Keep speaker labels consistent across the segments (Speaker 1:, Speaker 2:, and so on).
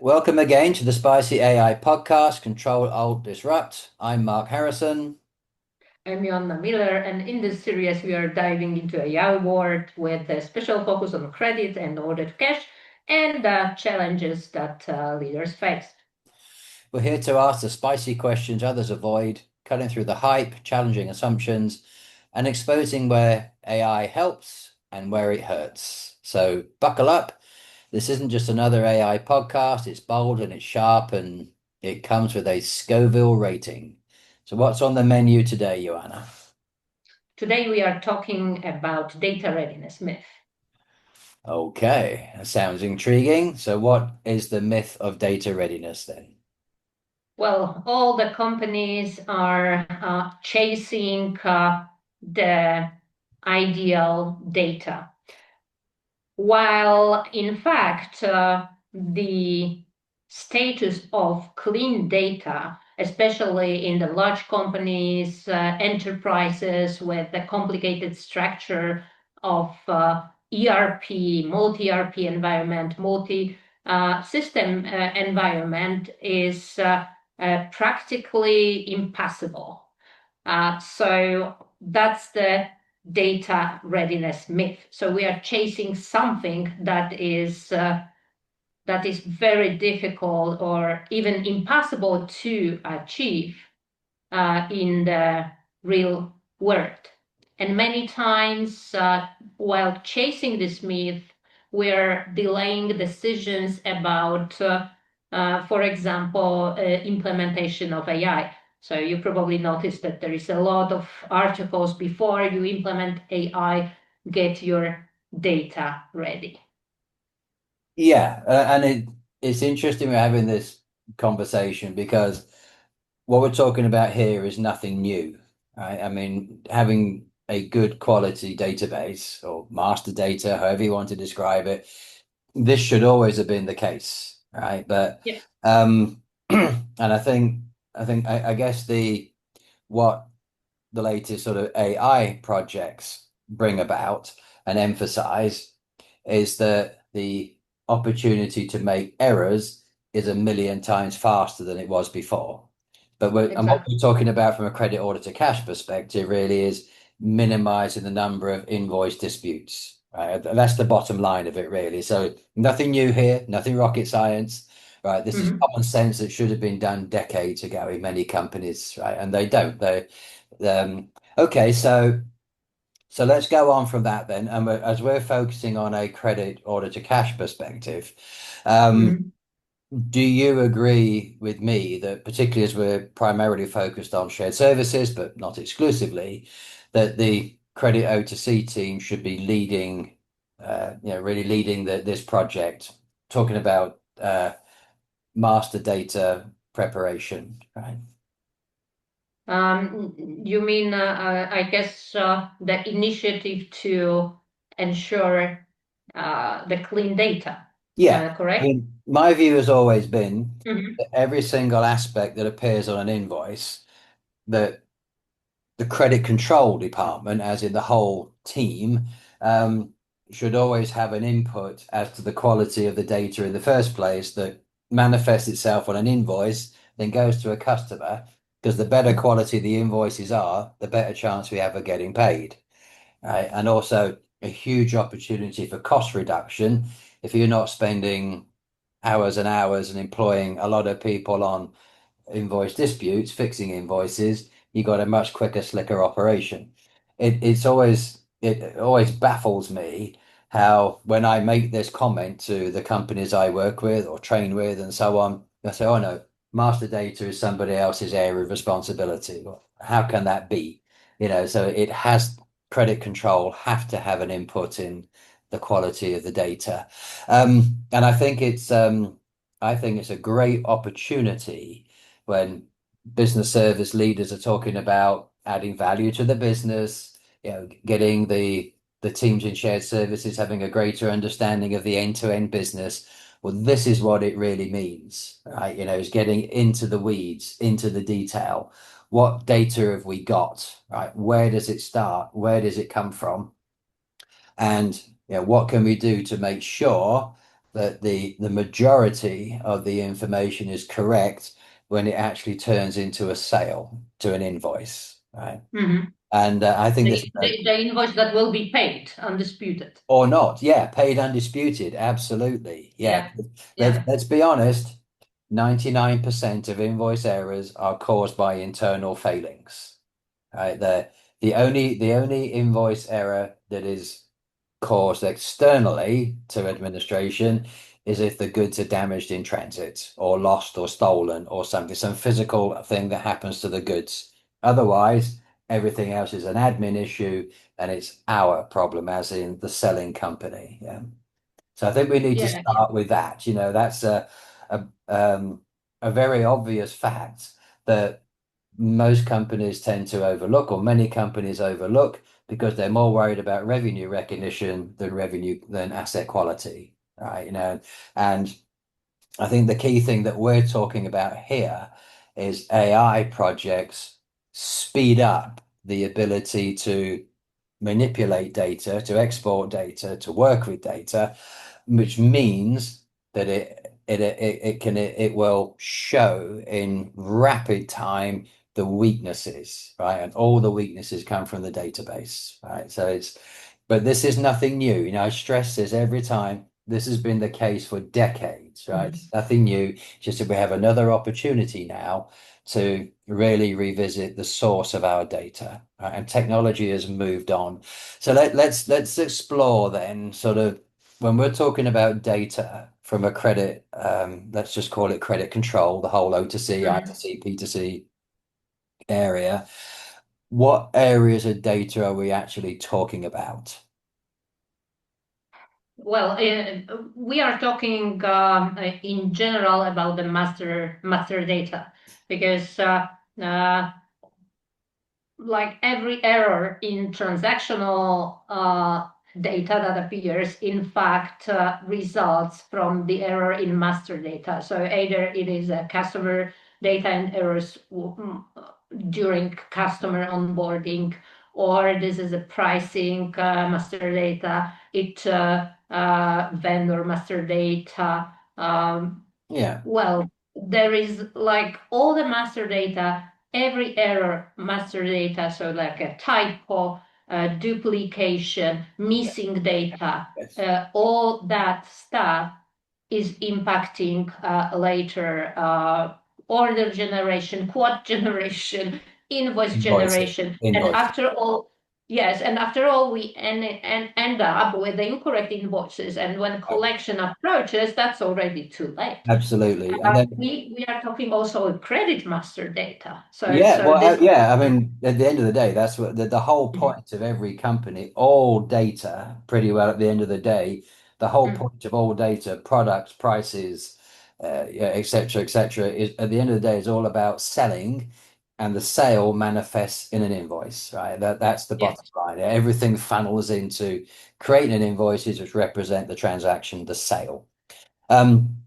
Speaker 1: Welcome again to the Spicy AI podcast, Ctrl-Alt-Disrupt. I'm Mark Harrison.
Speaker 2: I'm Joanna Miller, and in this series, we are diving into AI world with a special focus on credit and order to cash and the challenges that leaders face.
Speaker 1: We're here to ask the spicy questions others avoid, cutting through the hype, challenging assumptions, and exposing where AI helps and where it hurts. So buckle up. This isn't just another AI podcast. It's bold and it's sharp and it comes with a Scoville rating. So what's on the menu today, Joanna?
Speaker 2: Today, we are talking about data readiness myth.
Speaker 1: Okay, that sounds intriguing. So what is the myth of data readiness then?
Speaker 2: Well, all the companies are chasing the ideal data, while in fact, the status of clean data, especially in the large companies, enterprises with the complicated structure of ERP, multi-ERP environment, multi-system environment, is practically impossible. So that's the data readiness myth. So we are chasing something that is very difficult or even impossible to achieve in the real world. And many times, while chasing this myth, we're delaying decisions about, for example, implementation of AI. So you probably noticed that there is a lot of articles before you implement AI, get your data ready.
Speaker 1: Yeah, it's interesting we're having this conversation because what we're talking about here is nothing new, right? I mean, having a good quality database or master data, however you want to describe it, this should always have been the case, right? But
Speaker 2: Yeah.
Speaker 1: and I guess the what the latest sort of AI projects bring about and emphasize is that the opportunity to make errors is a million times faster than it was before. And what
Speaker 2: Exactly.
Speaker 1: we're talking about from a credit order to cash perspective really is minimizing the number of invoice disputes. Right? That's the bottom line of it, really. So nothing new here, nothing rocket science. Right, this is
Speaker 2: Mhm.
Speaker 1: common sense that should have been done decades ago in many companies, right? And they don't. Okay, so let's go on from that then. And as we're focusing on a credit order to cash perspective, um,
Speaker 2: Mhm.
Speaker 1: do you agree with me that particularly as we're primarily focused on shared services, but not exclusively, that the credit O2C team should be leading, really leading this project, talking about master data preparation, right?
Speaker 2: You mean, I guess, the initiative to ensure the clean data,
Speaker 1: Yeah. I
Speaker 2: correct?
Speaker 1: mean, my view has always been
Speaker 2: Mhm.
Speaker 1: that every single aspect that appears on an invoice, that the credit control department, as in the whole team, um, should always have an input as to the quality of the data in the first place that manifests itself on an invoice, then goes to a customer. Because the better quality the invoices are, the better chance we have of getting paid. Right? And also a huge opportunity for cost reduction if you're not spending hours and hours and employing a lot of people on invoice disputes, fixing invoices, you got a much quicker, slicker operation. It always baffles me how when I make this comment to the companies I work with or train with and so on, they say, "Oh no, master data is somebody else's area of responsibility." Well, how can that be? So it has credit control have to have an input in the quality of the data. And I think it's a great opportunity when business service leaders are talking about adding value to the business, getting the teams in shared services having a greater understanding of the end-to-end business. Well, this is what it really means, right? Is getting into the weeds, into the detail. What data have we got, right? Where does it start? Where does it come from? And what can we do to make sure that the majority of the information is correct when it actually turns into a sale to an invoice, right?
Speaker 2: Mhm.
Speaker 1: And I think this,
Speaker 2: The invoice that will be paid, undisputed.
Speaker 1: or not, yeah, paid undisputed, absolutely, yeah.
Speaker 2: Yeah, yeah,
Speaker 1: Let's be honest, 99% of invoice errors are caused by internal failings, right? The only invoice error that is caused externally to administration is if the goods are damaged in transit or lost or stolen or something, some physical thing that happens to the goods. Otherwise, everything else is an admin issue and it's our problem, as in the selling company. Yeah. So I think we need to
Speaker 2: yeah, yeah.
Speaker 1: start with that. That's a a very obvious fact that most companies tend to overlook, or many companies overlook, because they're more worried about revenue recognition than asset quality, right? And I think the key thing that we're talking about here is AI projects speed up the ability to manipulate data, to export data, to work with data, which means that it will show in rapid time the weaknesses, right? And all the weaknesses come from the database, right? But this is nothing new. I stress this every time. This has been the case for decades, right?
Speaker 2: Mhm.
Speaker 1: It's nothing new. Just that we have another opportunity now to really revisit the source of our data, right? And technology has moved on. So let's explore then sort of when we're talking about data from a credit, let's just call it credit control, the whole O2C,
Speaker 2: Mhm.
Speaker 1: I2C, P2C area. What areas of data are we actually talking about?
Speaker 2: Well, we are talking in general about the master data because like every error in transactional data that appears, in fact, results from the error in master data. So either it is a customer data and errors during customer onboarding, or this is a pricing master data, vendor master data.
Speaker 1: Yeah,
Speaker 2: Well, there is like all the master data, every error master data, so like a typo, duplication,
Speaker 1: yeah,
Speaker 2: missing data,
Speaker 1: yes.
Speaker 2: all that stuff is impacting later order generation, quote generation, invoice
Speaker 1: Invoicing,
Speaker 2: generation. And
Speaker 1: invoicing.
Speaker 2: after all, yes, and after all, we end up with the incorrect invoices. And when collection approaches, that's already too late.
Speaker 1: Absolutely. And then
Speaker 2: We are talking also credit master data.
Speaker 1: yeah,
Speaker 2: So this.
Speaker 1: yeah. I mean, at the end of the day, that's what the whole point of every company, all data, pretty well at the end of the day, the whole
Speaker 2: Mhm.
Speaker 1: point of all data, products, prices, yeah, et cetera, is at the end of the day is all about selling, and the sale manifests in an invoice, right? That's the bottom
Speaker 2: Yes.
Speaker 1: line. Everything funnels into creating an invoices which represent the transaction, the sale. Um,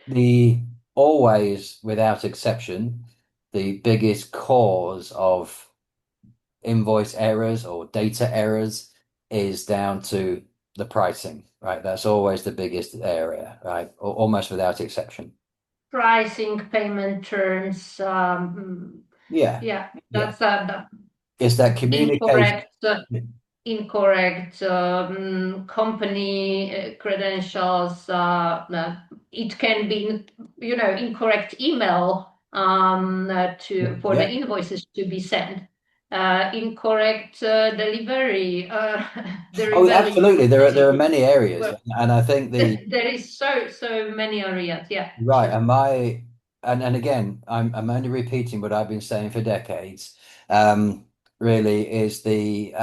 Speaker 1: the always, without exception, the biggest cause of invoice errors or data errors is down to the pricing, right? That's always the biggest area, right? Almost without exception.
Speaker 2: Pricing, payment terms.
Speaker 1: Yeah,
Speaker 2: Yeah,
Speaker 1: yeah.
Speaker 2: that's the
Speaker 1: It's that communication.
Speaker 2: incorrect. Incorrect company credentials. It can be, incorrect email for the
Speaker 1: Yeah.
Speaker 2: invoices to be sent. Incorrect delivery.
Speaker 1: Oh,
Speaker 2: Delivery.
Speaker 1: absolutely. There are many areas,
Speaker 2: Well,
Speaker 1: and I think the
Speaker 2: there is so many areas. Yeah,
Speaker 1: right,
Speaker 2: sure.
Speaker 1: and again, I'm only repeating what I've been saying for decades. Um, really is the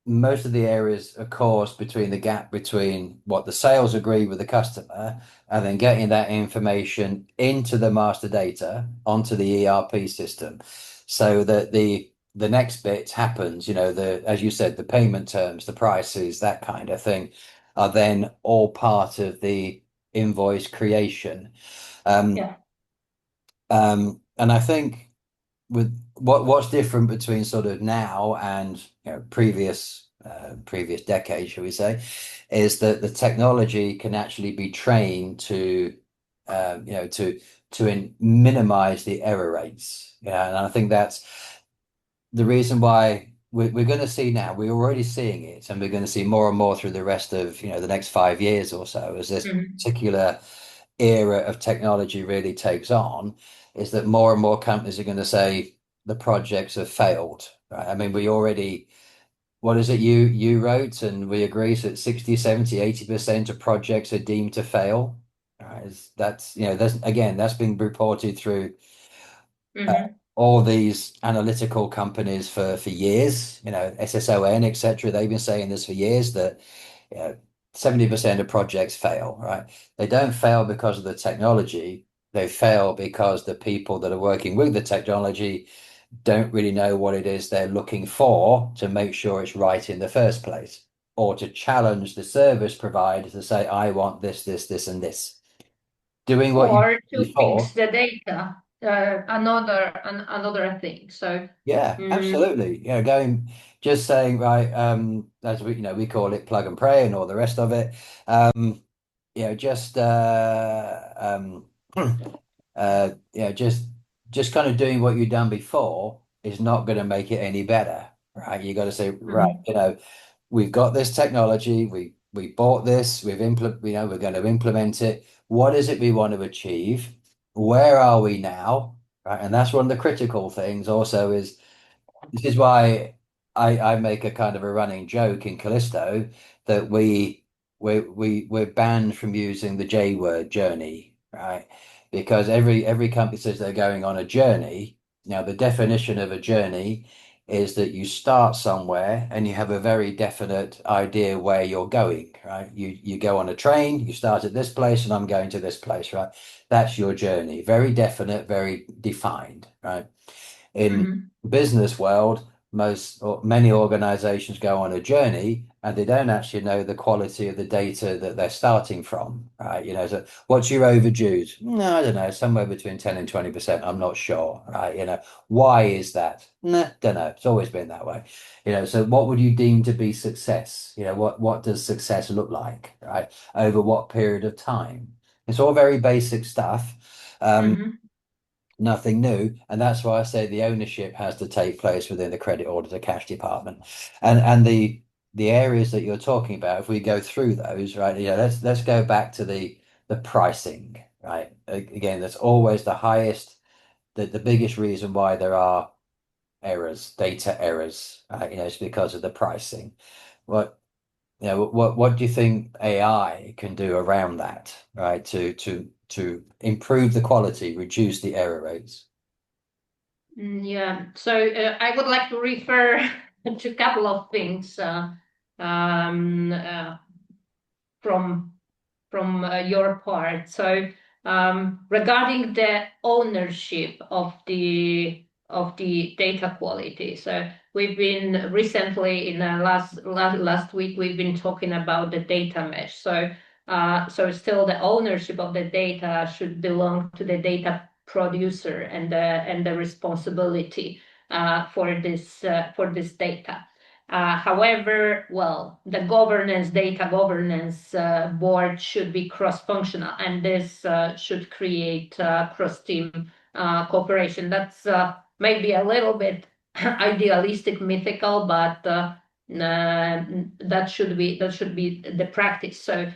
Speaker 1: most of the areas are caused between the gap between what the sales agree with the customer and then getting that information into the master data onto the ERP system, so that the next bit happens. The as you said, the payment terms, the prices, that kind of thing, are then all part of the invoice creation. Um,
Speaker 2: Yeah.
Speaker 1: and I think with what's different between sort of now and previous previous decade, shall we say, is that the technology can actually be trained to, minimize the error rates. Yeah, and I think that's the reason why we're going to see now. We're already seeing it, and we're going to see more and more through the rest of the next 5 years or so, as this
Speaker 2: Mhm.
Speaker 1: particular era of technology really takes on, is that more and more companies are going to say the projects have failed. Right? I mean, we already, what is it you wrote, and we agree that 60, 70, 80% of projects are deemed to fail. Right? That's again, that's been reported through
Speaker 2: Mhm.
Speaker 1: all these analytical companies for years, SSON, etc. They've been saying this for years that you know, 70% of projects fail, right? They don't fail because of the technology. They fail because the people that are working with the technology don't really know what it is they're looking for to make sure it's right in the first place, or to challenge the service provider to say, I want this, this, this, and this. Doing what you
Speaker 2: Or
Speaker 1: did
Speaker 2: to fix
Speaker 1: before.
Speaker 2: the data, another thing. So,
Speaker 1: Yeah,
Speaker 2: mm,
Speaker 1: absolutely. Going just saying, right, as we call it plug and pray and all the rest of it. Just just kind of doing what you've done before is not going to make it any better, right? You got to say, right,
Speaker 2: mhm,
Speaker 1: we've got this technology, we bought this, we're going to implement it. What is it we want to achieve? Where are we now? Right, and that's one of the critical things. Also, is this is why I make a kind of a running joke in Callisto that we're banned from using the J word, journey, right? Because every company says they're going on a journey. Now, the definition of a journey is that you start somewhere and you have a very definite idea where you're going, right? You go on a train, you start at this place and I'm going to this place, right? That's your journey. Very definite, very defined, right? In
Speaker 2: mhm.
Speaker 1: business world, most or many organizations go on a journey and they don't actually know the quality of the data that they're starting from, right? So what's your overdues? No, I don't know, somewhere between 10 and 20%. I'm not sure, right? Why is that? Nah, don't know. It's always been that way. So what would you deem to be success? What does success look like, right? Over what period of time? It's all very basic stuff.
Speaker 2: Mhm.
Speaker 1: Nothing new. And that's why I say the ownership has to take place within the credit auditor cash department. And the areas that you're talking about, if we go through those, right, let's go back to the pricing, right? Again, that's always the highest, the biggest reason why there are errors, data errors, it's because of the pricing. What what do you think AI can do around that, right? To improve the quality, reduce the error rates.
Speaker 2: Yeah. So I would like to refer to a couple of things um, uh, from your part. So regarding the ownership of the data quality, so we've been recently in last week we've been talking about the data mesh. So still the ownership of the data should belong to the data producer and the responsibility for this data. However, well, the data governance board should be cross-functional, and this should create cross-team cooperation. That's maybe a little bit idealistic, mythical, but that should be the practice. So,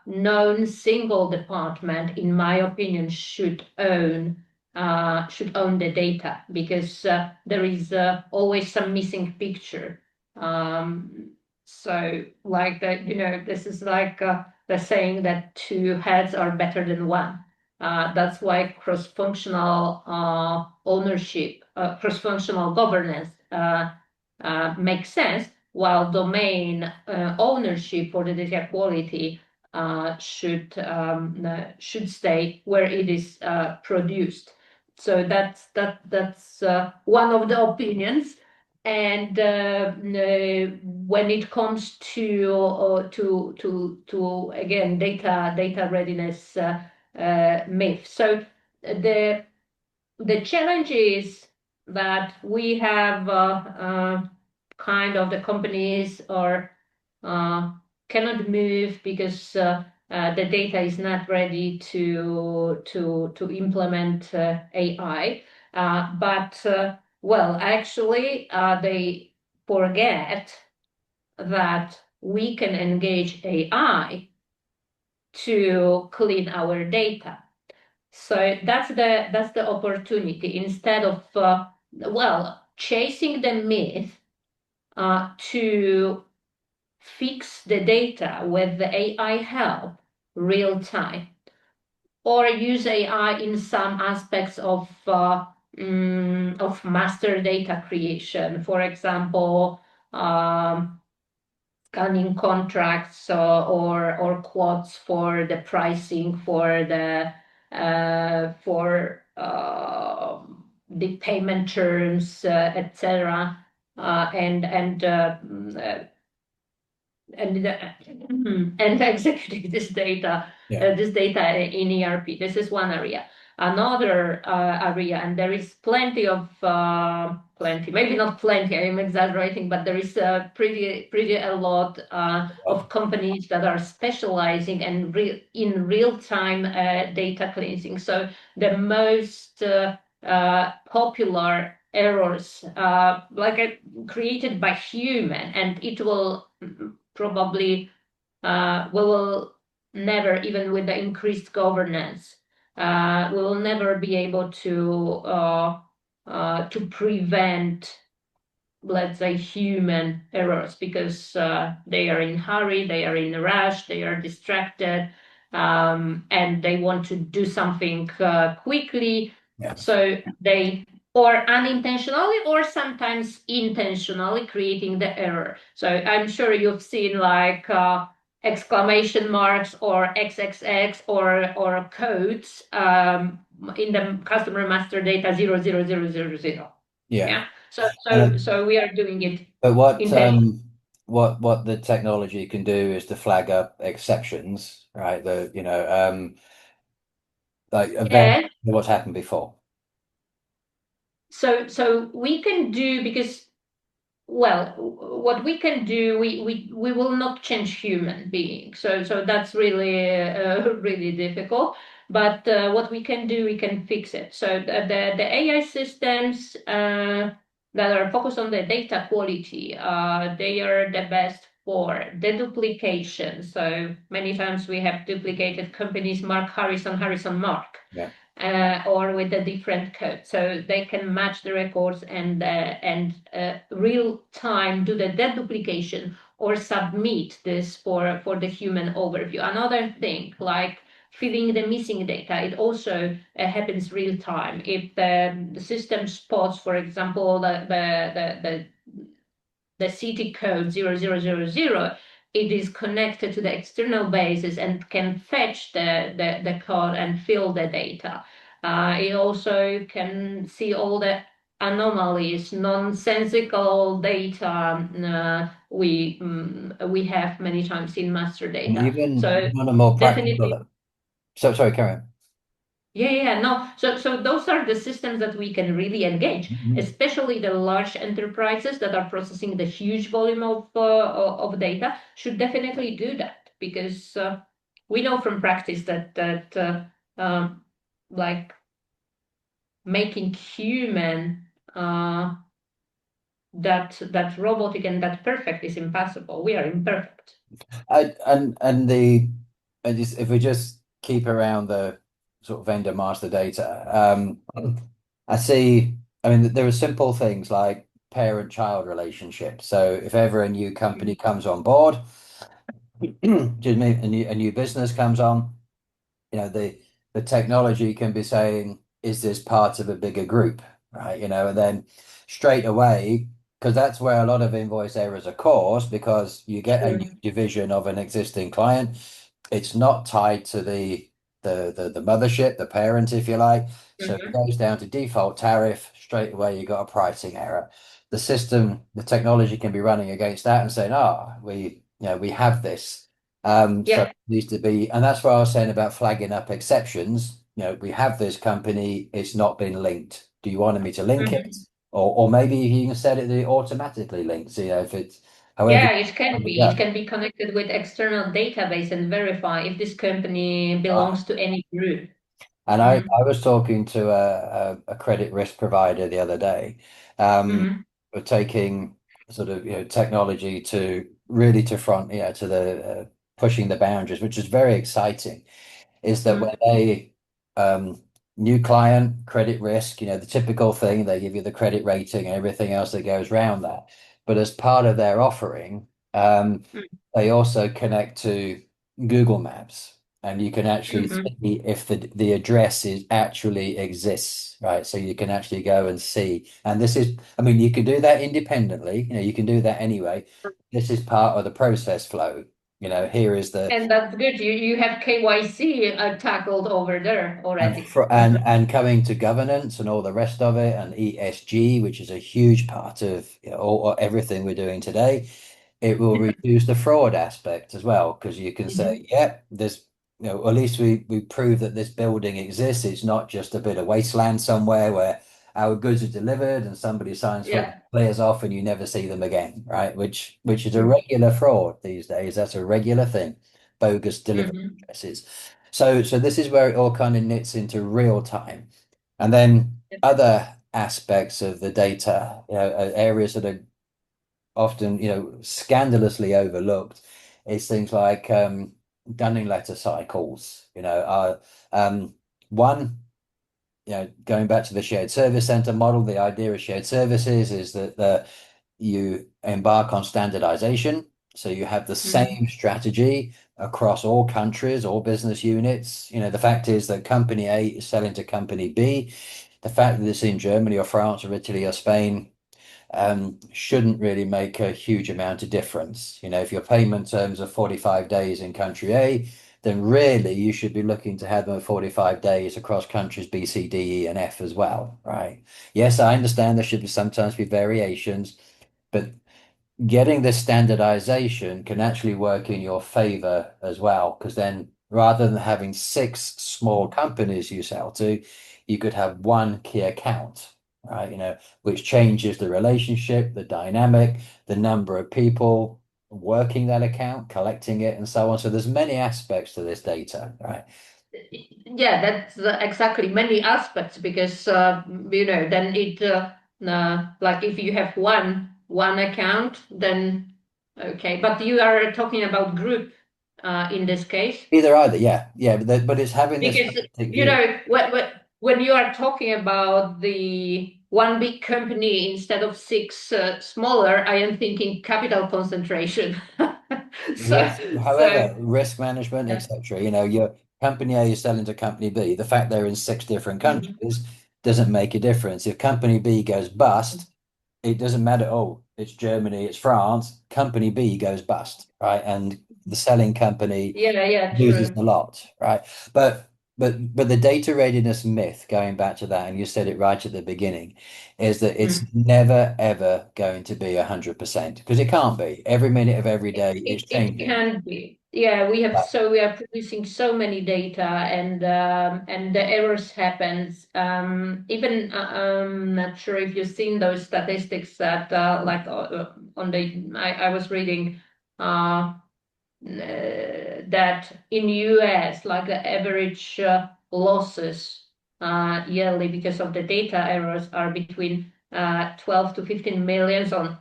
Speaker 2: no single department, in my opinion, should own the data because there is always some missing picture. So, like that, this is like the saying that two heads are better than one. That's why cross-functional ownership, cross-functional governance makes sense, while domain ownership for the data quality should stay where it is produced. So that's one of the opinions. And when it comes to again data readiness myth, so the challenge is that we have kind of the companies or cannot move because the data is not ready to implement AI. But well, actually, they forget that we can engage AI to clean our data. So that's the opportunity. Instead of well, chasing the myth to fix the data with the AI help real time, or use AI in some aspects of master data creation. For example, scanning contracts or quotes for the pricing for the payment terms, etc. And executing
Speaker 1: Yeah.
Speaker 2: this data in ERP. This is one area. Another area, and there is plenty, maybe not plenty, I am exaggerating, but there is pretty a lot of companies that are specializing in real-time data cleansing. So the most popular errors created by human, and it will probably we will never, even with the increased governance, we will never be able to prevent, let's say, human errors, because they are in hurry, they are in a rush, they are distracted, and they want to do something quickly.
Speaker 1: Yeah.
Speaker 2: So they, or unintentionally or sometimes intentionally, creating the error. So I'm sure you've seen like exclamation marks or XXX or codes in the customer master data 00000.
Speaker 1: Yeah.
Speaker 2: Yeah. So
Speaker 1: And
Speaker 2: so so we are doing it
Speaker 1: but
Speaker 2: intentionally.
Speaker 1: what the technology can do is to flag up exceptions, right? Like event
Speaker 2: Yeah.
Speaker 1: what's happened before.
Speaker 2: So we can do, because, well, what we can do, we will not change human beings. So that's really really difficult. But what we can do, we can fix it. So the AI systems that are focused on the data quality, they are the best for deduplication. So many times we have duplicated companies, Mark Harrison, Harrison Mark,
Speaker 1: Yeah.
Speaker 2: or with a different code, so they can match the records and real time do the deduplication or submit this for the human overview. Another thing, like filling the missing data, it also happens real time. If the system spots, for example, the city code 0000, it is connected to the external bases and can fetch the code and fill the data. It also can see all the anomalies, nonsensical data we have many times in master
Speaker 1: And
Speaker 2: data.
Speaker 1: even
Speaker 2: So
Speaker 1: on a more practical
Speaker 2: definitely.
Speaker 1: level. So sorry, carry
Speaker 2: Yeah, no. So those are the systems that we can really engage,
Speaker 1: on.
Speaker 2: especially the large enterprises that are processing the huge volume of data should definitely do that, because we know from practice that like making human that robotic and that perfect is impossible. We are imperfect.
Speaker 1: And the and just if we just keep around the sort of vendor master data, I see. I mean, there are simple things like parent-child relationships. So if ever a new company comes on board, excuse me, a new business comes on, the technology can be saying, is this part of a bigger group, right? And then straight away, because that's where a lot of invoice errors are caused, because you get a new
Speaker 2: Mhm.
Speaker 1: division of an existing client. It's not tied to the mothership, the parent, if you like. So it
Speaker 2: Mhm.
Speaker 1: goes down to default tariff. Straight away, you got a pricing error. The system, the technology can be running against that and saying, we have this. So
Speaker 2: Yeah.
Speaker 1: it needs to be, and that's what I was saying about flagging up exceptions. We have this company, it's not been linked. Do you want me to link
Speaker 2: Mhm.
Speaker 1: it? or maybe you can set it that it automatically links, if it's however you
Speaker 2: Yeah, it can
Speaker 1: want to
Speaker 2: be. It
Speaker 1: go.
Speaker 2: can be connected with external database and verify if this company
Speaker 1: Right.
Speaker 2: belongs to any group.
Speaker 1: And
Speaker 2: Mm-hmm.
Speaker 1: I was talking to a credit risk provider the other day.
Speaker 2: Mm-hmm.
Speaker 1: We're taking sort of technology to really to front to the pushing the boundaries, which is very exciting. Is that when
Speaker 2: Mm-hmm.
Speaker 1: they new client credit risk, the typical thing, they give you the credit rating and everything else that goes around that. But as part of their offering, they also connect to Google Maps, and you can actually
Speaker 2: Mm-hmm.
Speaker 1: see if the address is actually exists, right? So you can actually go and see. And this is, I mean, you can do that independently, you can do that anyway. This is part of the process flow. Here is the
Speaker 2: And that's good. You have KYC tackled over there
Speaker 1: and
Speaker 2: already.
Speaker 1: for,
Speaker 2: Mm-hmm.
Speaker 1: and coming to governance and all the rest of it, and ESG, which is a huge part of everything we're doing today. It will reduce the fraud aspect as well, because you can say,
Speaker 2: Mm-hmm.
Speaker 1: yeah, there's, at least we prove that this building exists. It's not just a bit of wasteland somewhere where our goods are delivered and somebody signs for
Speaker 2: Yeah.
Speaker 1: clears off and you never see them again, right? Which is a
Speaker 2: Mm-hmm.
Speaker 1: regular fraud these days. That's a regular thing, bogus delivery
Speaker 2: Mm-hmm.
Speaker 1: addresses. So this is where it all kind of knits into real time. And then other aspects of the data, areas that are often, scandalously overlooked is things like Dunning letter cycles. One, going back to the shared service center model, the idea of shared services is that you embark on standardization. So you have the
Speaker 2: Mm-hmm.
Speaker 1: same strategy across all countries, all business units. The fact is that company A is selling to company B. The fact that it's in Germany or France or Italy or Spain shouldn't really make a huge amount of difference. If your payment terms are 45 days in country A, then really you should be looking to have them at 45 days across countries B, C, D, E, and F as well, right? Yes, I understand there should be sometimes be variations, but getting this standardization can actually work in your favor as well, because then rather than having six small companies you sell to, you could have one key account, right? Which changes the relationship, the dynamic, the number of people working that account, collecting it, and so on. So there's many aspects to this data, right?
Speaker 2: Yeah, that's exactly many aspects because then it like if you have one account, then okay. But you are talking about group in this case.
Speaker 1: Either, yeah, yeah, but it's having this
Speaker 2: Because
Speaker 1: holistic view.
Speaker 2: when you are talking about the one big company instead of six smaller, I am thinking capital concentration. so
Speaker 1: Yes,
Speaker 2: so
Speaker 1: however, risk management,
Speaker 2: uh,
Speaker 1: etc. Your company A is selling to company B. The fact they're in six different
Speaker 2: mhm.
Speaker 1: countries doesn't make a difference. If company B goes bust, it doesn't matter. Oh, it's Germany, it's France. Company B goes bust, right? And the selling company
Speaker 2: Yeah,
Speaker 1: loses
Speaker 2: true.
Speaker 1: a lot, right? But but the data readiness myth, going back to that, and you said it right at the beginning, is that it's
Speaker 2: Mm.
Speaker 1: never ever going to be 100% because it can't be. Every minute of every day it's
Speaker 2: It
Speaker 1: changing.
Speaker 2: can be. Yeah, we are producing so many data and the errors happens. Even I'm not sure if you've seen those statistics that on the I was reading that in US, like the average losses yearly because of the data errors are between 12 to 15 millions on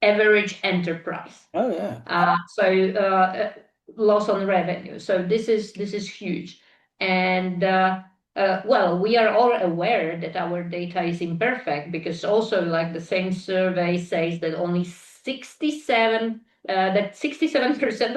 Speaker 2: average enterprise.
Speaker 1: Oh yeah.
Speaker 2: Loss on revenue. So this is huge, and well, we are all aware that our data is imperfect because also like the same survey says that only 67%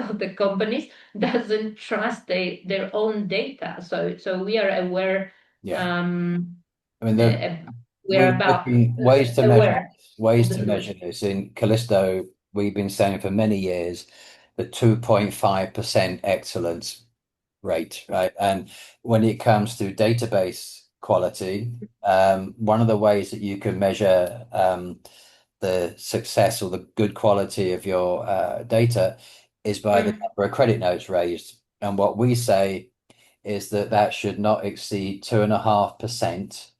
Speaker 2: of the companies doesn't trust their own data. So we are aware.
Speaker 1: Yeah.
Speaker 2: Um,
Speaker 1: I mean,
Speaker 2: uh, we are
Speaker 1: we're
Speaker 2: about
Speaker 1: looking ways to measure
Speaker 2: aware
Speaker 1: this,
Speaker 2: of
Speaker 1: ways
Speaker 2: the
Speaker 1: to
Speaker 2: truth.
Speaker 1: measure this. In Callisto, we've been saying for many years the 2.5% excellence rate, right? And when it comes to database quality, one of the ways that you can measure the success or the good quality of your data is by the
Speaker 2: Mm,
Speaker 1: number of credit notes raised. And what we say is that that should not exceed 2.5%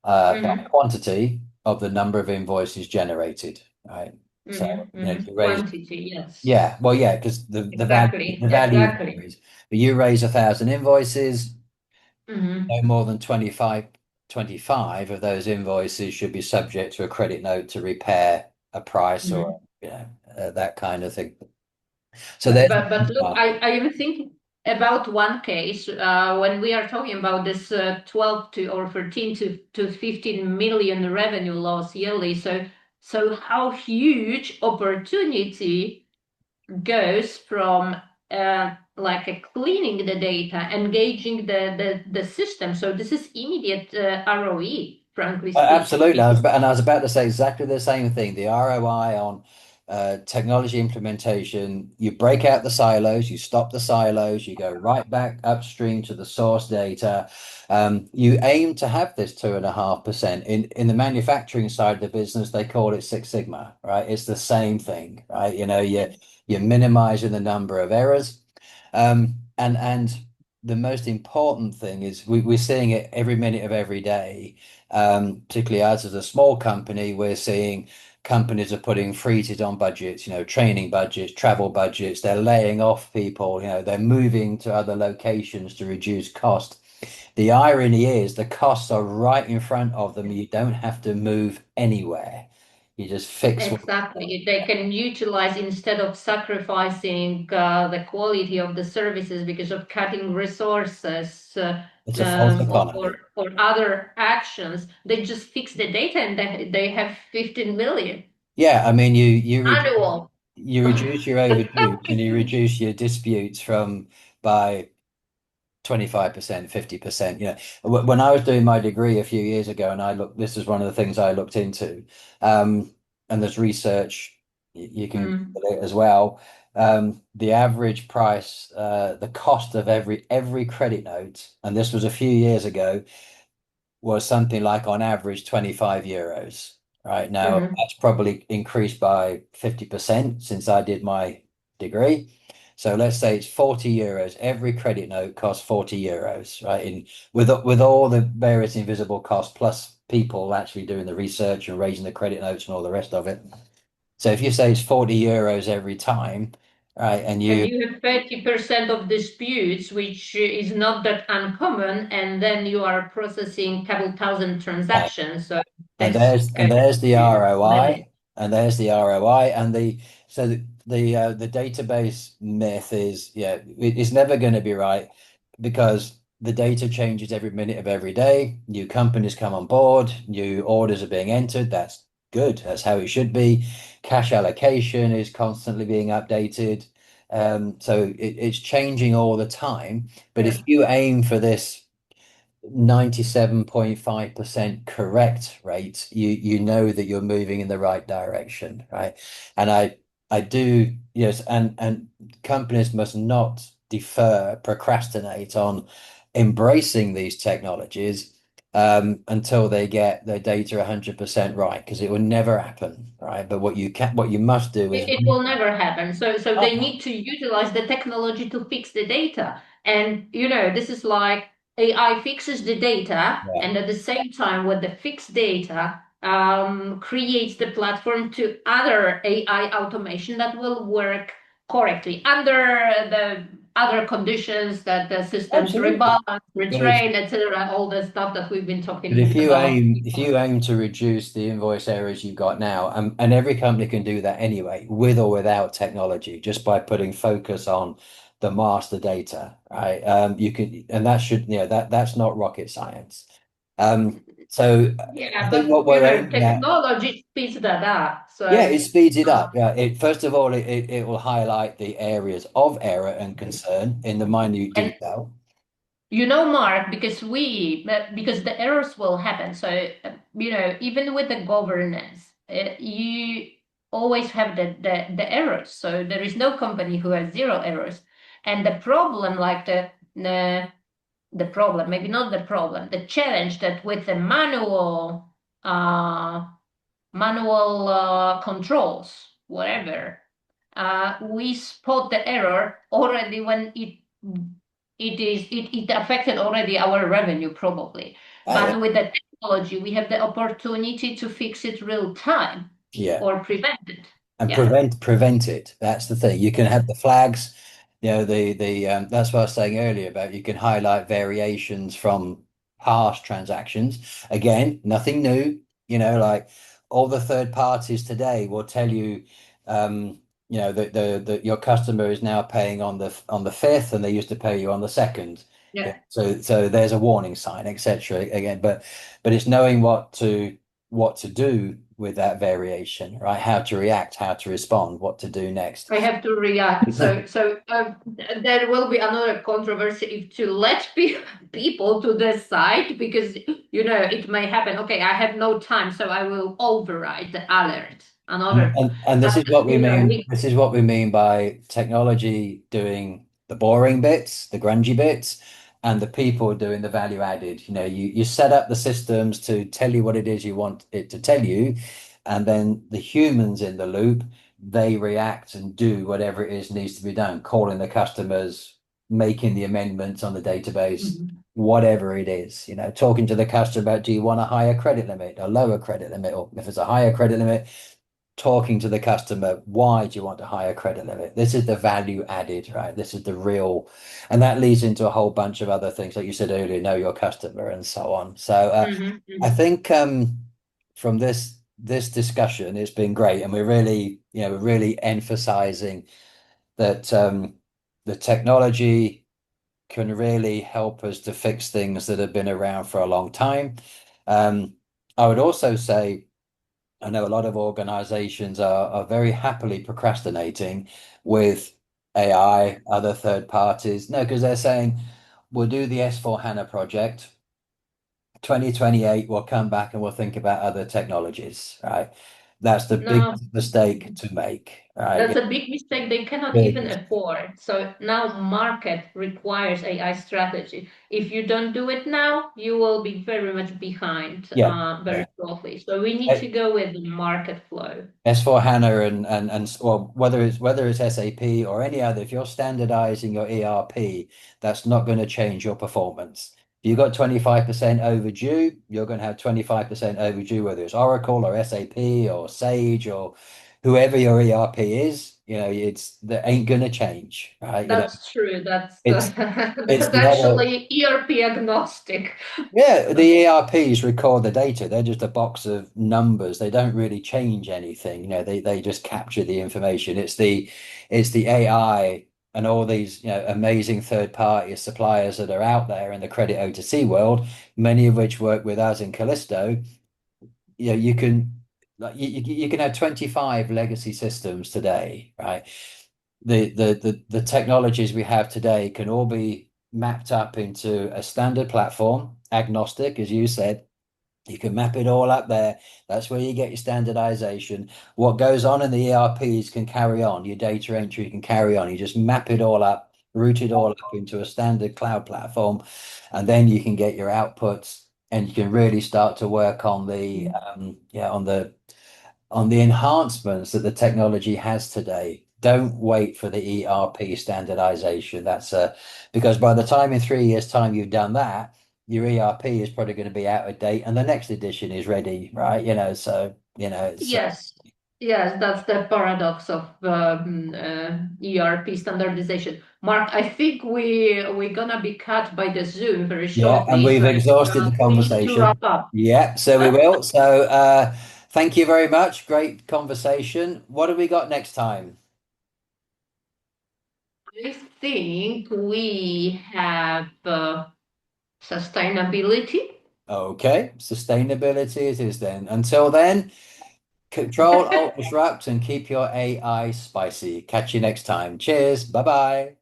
Speaker 1: by
Speaker 2: mhm,
Speaker 1: quantity of the number of invoices generated, right? So, you raise,
Speaker 2: Quantity, yes.
Speaker 1: yeah, well, yeah, because
Speaker 2: Exactly,
Speaker 1: the value
Speaker 2: exactly.
Speaker 1: varies. But you raise 1,000 invoices,
Speaker 2: Hmm.
Speaker 1: no more than 25 of those invoices should be subject to a credit note to repair a price or,
Speaker 2: Hmm.
Speaker 1: that kind of thing. So
Speaker 2: But,
Speaker 1: there's
Speaker 2: but
Speaker 1: one
Speaker 2: but look,
Speaker 1: part.
Speaker 2: I am thinking about one case when we are talking about this 12 to or 13 to 15 million revenue loss yearly. So how huge opportunity goes from like cleaning the data, engaging the system. So this is immediate ROE, frankly speaking,
Speaker 1: Absolutely.
Speaker 2: because
Speaker 1: I was about to say exactly the same thing. The ROI on technology implementation, you break out the silos, you stop the silos, you go right back upstream to the source data. You aim to have this 2.5%. In the manufacturing side of the business, they call it Six Sigma, right? It's the same thing, right? You're minimizing the number of errors. And the most important thing is we're seeing it every minute of every day, particularly us as a small company. We're seeing companies are putting freezes on budgets, training budgets, travel budgets. They're laying off people, they're moving to other locations to reduce cost. The irony is the costs are right in front of them. You don't have to move anywhere. You just fix what.
Speaker 2: exactly they can utilize instead of sacrificing the quality of the services because of cutting resources
Speaker 1: It's a false
Speaker 2: or
Speaker 1: economy.
Speaker 2: other actions. They just fix the data and they have 15 million
Speaker 1: Yeah, I mean,
Speaker 2: annual.
Speaker 1: you reduce your overdues and you reduce your disputes from by 25%, 50%. When I was doing my degree a few years ago, and this is one of the things I looked into, and there's research you can
Speaker 2: Mm,
Speaker 1: Google it as well. The average price, the cost of every credit note, and this was a few years ago, was something like on average 25 euros. Right now,
Speaker 2: mhm.
Speaker 1: that's probably increased by 50% since I did my degree. So let's say it's 40 euros. Every credit note costs 40 euros, right? With all the various invisible costs, plus people actually doing the research and raising the credit notes and all the rest of it. So if you say it's 40 euros every time, right, and
Speaker 2: And
Speaker 1: you
Speaker 2: you have 30% of disputes, which is not that uncommon, and then you are processing couple thousand transactions. So
Speaker 1: And
Speaker 2: that's
Speaker 1: there's the
Speaker 2: million.
Speaker 1: ROI, and there's the ROI, and the database myth is, yeah, it's never going to be right because the data changes every minute of every day. New companies come on board, new orders are being entered. That's good. That's how it should be. Cash allocation is constantly being updated. So it's changing all the time. But if
Speaker 2: Yeah.
Speaker 1: you aim for this 97.5% correct rate, you know that you're moving in the right direction, right? And I do, yes, and companies must not defer, procrastinate on embracing these technologies until they get their data 100% right, because it will never happen, right? But what you must do is,
Speaker 2: It will never happen. So they
Speaker 1: oh,
Speaker 2: need to utilize the technology to fix the data. And this is like AI fixes the data,
Speaker 1: yeah,
Speaker 2: and at the same time, with the fixed data, creates the platform to other AI automation that will work correctly under the other conditions that the systems
Speaker 1: absolutely.
Speaker 2: rebalance,
Speaker 1: But if
Speaker 2: retrain, etc. All the stuff that we've been
Speaker 1: But
Speaker 2: talking about
Speaker 1: if
Speaker 2: before.
Speaker 1: you aim to reduce the invoice errors you've got now, and every company can do that anyway, with or without technology, just by putting focus on the master data, right? You can, and that should, that's not rocket science. So I
Speaker 2: Yeah,
Speaker 1: think
Speaker 2: but
Speaker 1: what we're aiming at,
Speaker 2: technology speeds that up.
Speaker 1: yeah,
Speaker 2: So,
Speaker 1: it speeds it
Speaker 2: uh,
Speaker 1: up. Yeah, first of all, it will highlight the areas of error and concern in the minute
Speaker 2: and
Speaker 1: detail.
Speaker 2: Mark, because the errors will happen. So, even with the governance, you always have the errors. So there is no company who has zero errors. And the problem, like the problem, maybe not the problem, the challenge that with the uh, manual controls, whatever, we spot the error already when it affected already our revenue probably.
Speaker 1: Oh, yeah.
Speaker 2: But with the technology, we have the opportunity to fix it real time
Speaker 1: Yeah.
Speaker 2: or prevent it.
Speaker 1: And
Speaker 2: Yeah.
Speaker 1: prevent it. That's the thing. You can have the flags, the that's what I was saying earlier about you can highlight variations from past transactions. Again, nothing new, like all the third parties today will tell you that the your customer is now paying on the 5th and they used to pay you on the 2nd. Yeah.
Speaker 2: Yeah.
Speaker 1: So there's a warning sign, etc. Again, but it's knowing what to do with that variation, right? How to react, how to respond, what to do next.
Speaker 2: I have to react. So there will be another controversy if to let people to decide because it may happen. Okay, I have no time, so I will override the alert. Another,
Speaker 1: And this
Speaker 2: but
Speaker 1: is what we mean.
Speaker 2: we
Speaker 1: This is what we mean by technology doing the boring bits, the grungy bits, and the people doing the value added. You set up the systems to tell you what it is you want it to tell you, and then the humans in the loop, they react and do whatever it is needs to be done, calling the customers, making the amendments on the database,
Speaker 2: Mhm.
Speaker 1: whatever it is, talking to the customer about, do you want a higher credit limit, a lower credit limit, or if it's a higher credit limit, talking to the customer, why do you want a higher credit limit? This is the value added, right? This is the real, and that leads into a whole bunch of other things, like you said earlier, know your customer and so on. So
Speaker 2: Mhm,
Speaker 1: I
Speaker 2: mhm.
Speaker 1: think from this discussion, it's been great, and we're really emphasizing that the technology can really help us to fix things that have been around for a long time. I would also say I know a lot of organizations are very happily procrastinating with AI, other third parties. No, because they're saying we'll do the S4 HANA project. 2028, we'll come back and we'll think about other technologies, right? That's the
Speaker 2: No.
Speaker 1: biggest mistake to make, right?
Speaker 2: That's a big mistake they cannot even
Speaker 1: Big.
Speaker 2: afford. So now market requires AI strategy. If you don't do it now, you will be very much behind
Speaker 1: Yeah, yeah.
Speaker 2: very shortly. So we need to go with the market flow.
Speaker 1: S4 HANA and well, whether it's SAP or any other, if you're standardizing your ERP, that's not going to change your performance. If you've got 25% overdue, you're going to have 25% overdue, whether it's Oracle or SAP or Sage or whoever your ERP is, that ain't going to change, right?
Speaker 2: That's true. That's
Speaker 1: It's it's
Speaker 2: that's
Speaker 1: not a
Speaker 2: actually ERP agnostic.
Speaker 1: Yeah, the ERPs record the data. They're just a box of numbers. They don't really change anything. They just capture the information. It's the AI and all these, amazing third party suppliers that are out there in the credit O2C world, many of which work with us in Callisto. You can you can have 25 legacy systems today, right? The technologies we have today can all be mapped up into a standard platform, agnostic, as you said. You can map it all up there. That's where you get your standardization. What goes on in the ERPs can carry on. Your data entry can carry on. You just map it all up, route it all up into a standard cloud platform, and then you can get your outputs and you can really start to work on the on the enhancements that the technology has today. Don't wait for the ERP standardization. Because by the time in 3 years' time you've done that, your ERP is probably going to be out of date and the next edition is ready, right? It's
Speaker 2: Yes. Yes, that's the paradox of ERP standardization. Mark, I think we're gonna be cut by the Zoom very
Speaker 1: yeah, and
Speaker 2: shortly,
Speaker 1: we've
Speaker 2: so
Speaker 1: exhausted the
Speaker 2: we need to wrap
Speaker 1: conversation.
Speaker 2: up.
Speaker 1: Yeah, so we
Speaker 2: Huh?
Speaker 1: will. So thank you very much. Great conversation. What have we got next time?
Speaker 2: I think we have sustainability.
Speaker 1: Okay, sustainability it is then. Until then. Control, Alt, Disrupt, and keep your AI spicy. Catch you next time. Cheers. Bye bye.